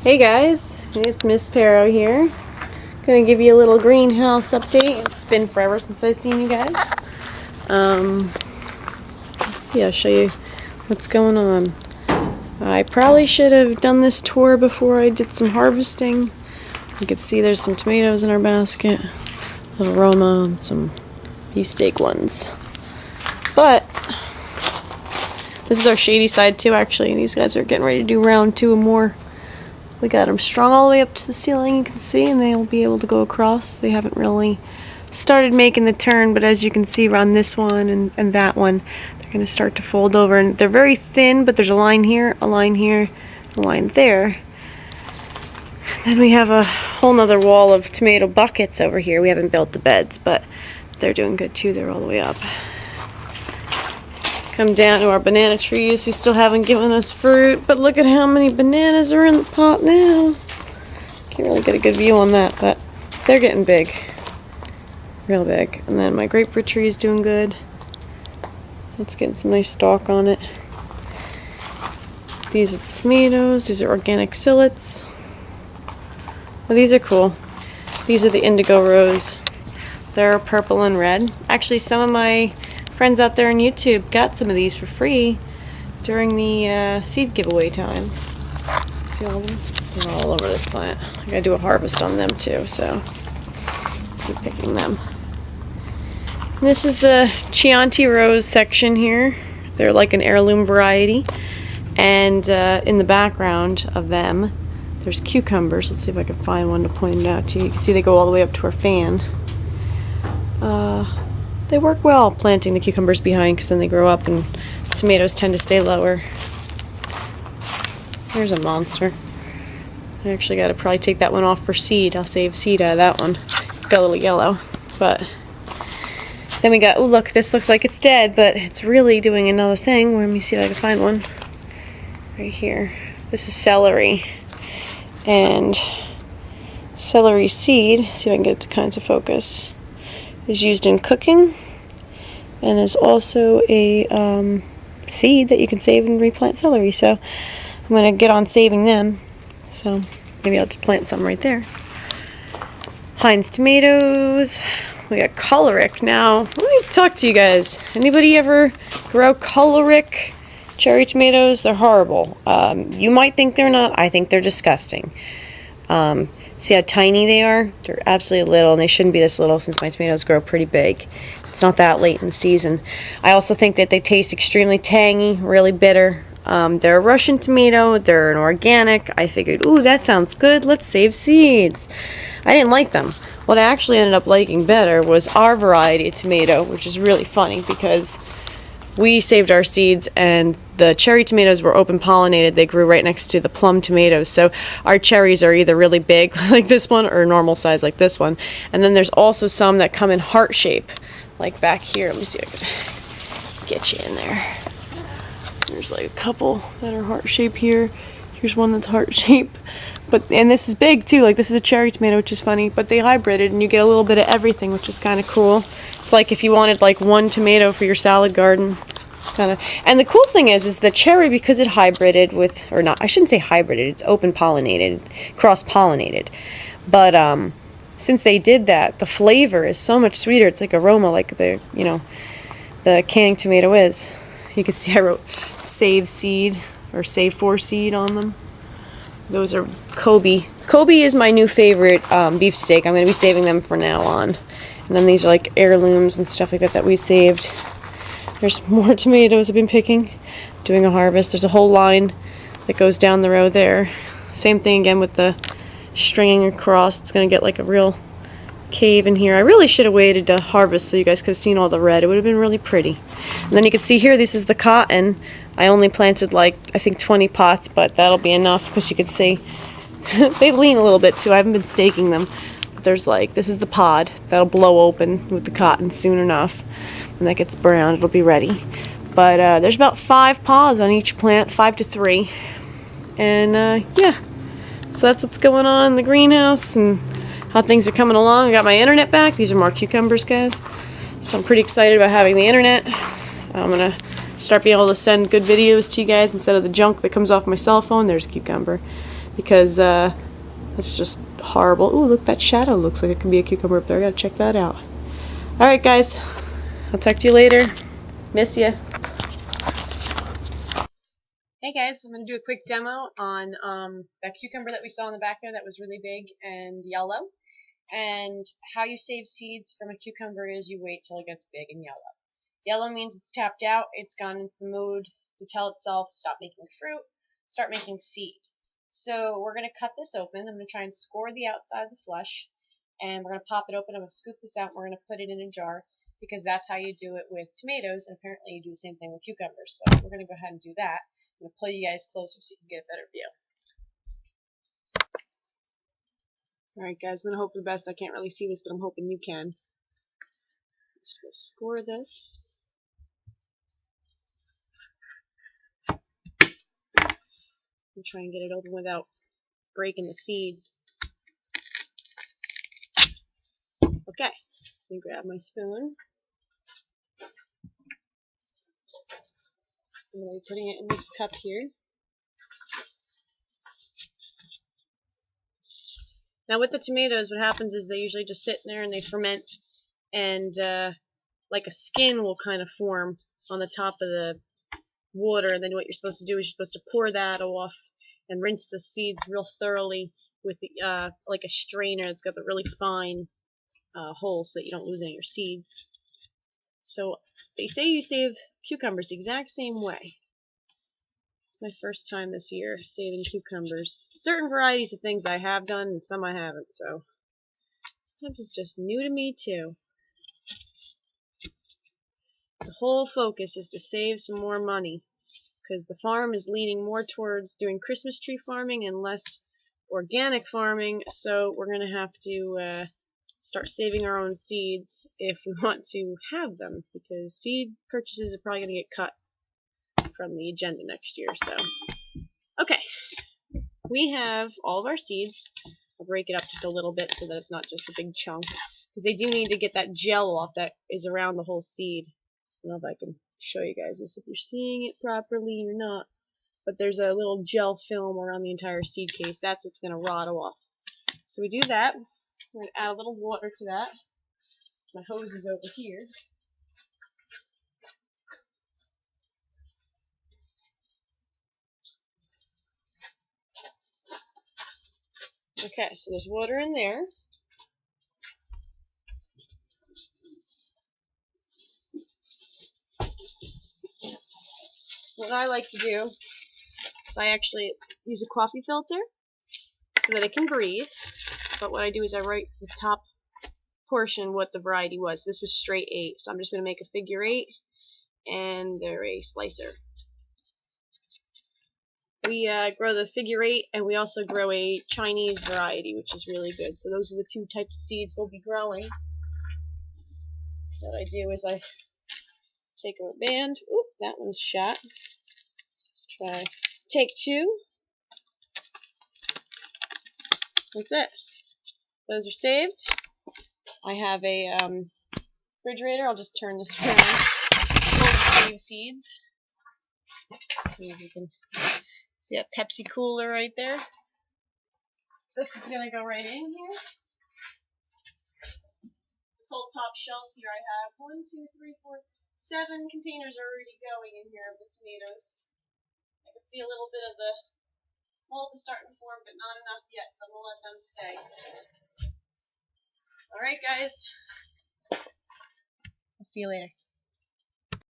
Hey guys, it's Miss Pero here. Gonna give you a little greenhouse update. It's been forever since I've seen you guys. Let's see, I'll show you what's going on. I probably should have done this tour before I did some harvesting. You can see there's some tomatoes in our basket, a little Roma, and some beefsteak ones. But this is our shady side too, actually. These guys are getting ready to do round 2 and more. We got them strung all the way up to the ceiling, you can see, and they'll be able to go across. They haven't really started making the turn, but as you can see around this one and that one, they're going to start to fold over. And they're very thin, but there's a line here, a line here, a line there. And then we have a whole nother wall of tomato buckets over here. We haven't built the beds, but they're doing good too. They're all the way up. Come down to our banana trees who still haven't given us fruit, but look at how many bananas are in the pot now. Can't really get a good view on that, but they're getting big, real big. And then my grapefruit tree is doing good. It's getting some nice stalk on it. These are the tomatoes. These are organic psyllids. Well, these are cool. These are the indigo rose. They're purple and red. Actually, some of my friends out there on YouTube got some of these for free during the seed giveaway time. See all of them? They're all over this plant. I gotta do a harvest on them too, so keep picking them. And this is the Chianti Rose section here. They're like an heirloom variety. And in the background of them, there's cucumbers. Let's see if I can find one to point it out to you. You can see they go all the way up to our fan. They work well planting the cucumbers behind because then they grow up and the tomatoes tend to stay lower. Here's a monster. I actually got to probably take that one off for seed. I'll save seed out of that one. It's got a little yellow. But then we got, oh look, this looks like it's dead, but it's really doing another thing. Let me see if I can find one. Right here. This is celery. And celery seed, see if I can get it to kind of focus, is used in cooking and is also a seed that you can save and replant celery. So I'm going to get on saving them. So maybe I'll just plant some right there. Heinz tomatoes. We got choleric now. Let me talk to you guys. Anybody ever grow choleric cherry tomatoes? They're horrible. You might think they're not. I think they're disgusting. See how tiny they are? They're absolutely little, and they shouldn't be this little since my tomatoes grow pretty big. It's not that late in the season. I also think that they taste extremely tangy, really bitter. They're a Russian tomato. They're an organic. I figured, ooh, that sounds good. Let's save seeds. I didn't like them. What I actually ended up liking better was our variety of tomato, which is really funny because we saved our seeds and the cherry tomatoes were open pollinated. They grew right next to the plum tomatoes. So our cherries are either really big like this one or normal size like this one. And then there's also some that come in heart shape, like back here. Let me see if I can get you in there. There's like a couple that are heart shape here. Here's one that's heart shape. And this is big too. Like this is a cherry tomato, which is funny. But they hybrided and you get a little bit of everything, which is kind of cool. It's like if you wanted like one tomato for your salad garden. It's kind of, and the cool thing is the cherry, because it hybrided with, or not, I shouldn't say hybrided, it's open pollinated, cross pollinated. But since they did that, the flavor is so much sweeter. It's like aroma, like the canning tomato is. You can see I wrote save seed or save for seed on them. Those are Kobe. Kobe is my new favorite beefsteak. I'm going to be saving them from now on. And then these are like heirlooms and stuff like that that we saved. There's more tomatoes I've been picking, doing a harvest. There's a whole line that goes down the row there. Same thing again with the stringing across. It's going to get like a real cave in here. I really should have waited to harvest so you guys could have seen all the red. It would have been really pretty. And then you can see here, this is the cotton. I only planted like, I think 20 pots, but that'll be enough because you can see they lean a little bit too. I haven't been staking them. But there's like, this is the pod. That'll blow open with the cotton soon enough. When that gets brown, it'll be ready. But there's about 5 pods on each plant, 5 to 3. And yeah, so that's what's going on in the greenhouse and how things are coming along. I got my internet back. These are more cucumbers, guys. So I'm pretty excited about having the internet. I'm going to start being able to send good videos to you guys instead of the junk that comes off my cell phone. There's a cucumber. because that's just horrible. Ooh, look, that shadow looks like it can be a cucumber up there. I gotta check that out. Alright guys, I'll talk to you later. Miss ya. Hey guys, I'm going to do a quick demo on that cucumber that we saw in the back there that was really big and yellow. And how you save seeds from a cucumber is you wait till it gets big and yellow. Yellow means it's tapped out, it's gone into the mode to tell itself stop making fruit, start making seed. So we're going to cut this open. I'm going to try and score the outside of the flesh, and we're going to pop it open. I'm going to scoop this out and we're going to put it in a jar, because that's how you do it with tomatoes, and apparently you do the same thing with cucumbers. So we're going to go ahead and do that. I'm going to pull you guys closer so you can get a better view. Alright guys, I'm going to hope for the best. I can't really see this, but I'm hoping you can. Just going to score this. And try and get it open without breaking the seeds. Okay, let me grab my spoon. I'm going to be putting it in this cup here. Now with the tomatoes, what happens is they usually just sit in there and they ferment, and like a skin will kind of form on the top of the water, and then what you're supposed to do is you're supposed to pour that off and rinse the seeds real thoroughly with the, like a strainer that's got the really fine holes so that you don't lose any of your seeds. So they say you save cucumbers the exact same way. It's my first time this year saving cucumbers. Certain varieties of things I have done and some I haven't, so sometimes it's just new to me too. The whole focus is to save some more money, because the farm is leaning more towards doing Christmas tree farming and less organic farming, so we're going to have to start saving our own seeds if we want to have them, because seed purchases are probably going to get cut from the agenda next year. So, okay, we have all of our seeds. I'll break it up just a little bit so that it's not just a big chunk, because they do need to get that gel off that is around the whole seed. I don't know if I can show you guys this if you're seeing it properly or not, but there's a little gel film around the entire seed case. That's what's going to rot off. So we do that. We're going to add a little water to that. My hose is over here. Okay, so there's water in there. What I like to do is I actually use a coffee filter so that it can breathe. But what I do is I write the top portion what the variety was. This was straight 8, so I'm just going to make a figure 8 and they're a slicer. We grow the figure 8, and we also grow a Chinese variety, which is really good. So those are the two types of seeds we'll be growing. What I do is I take a band. Oop, that one's shot. Try take 2. That's it. Those are saved. I have a refrigerator. I'll just turn this around. Full of seeds. See if you can see that Pepsi cooler right there. This is going to go right in here. This whole top shelf here, I have 1, 2, 3, 4, 7 containers already going in here of the tomatoes. I can see a little bit of the mold is starting to form, but not enough yet, so I'm going to let them stay. Alright guys, I'll see you later.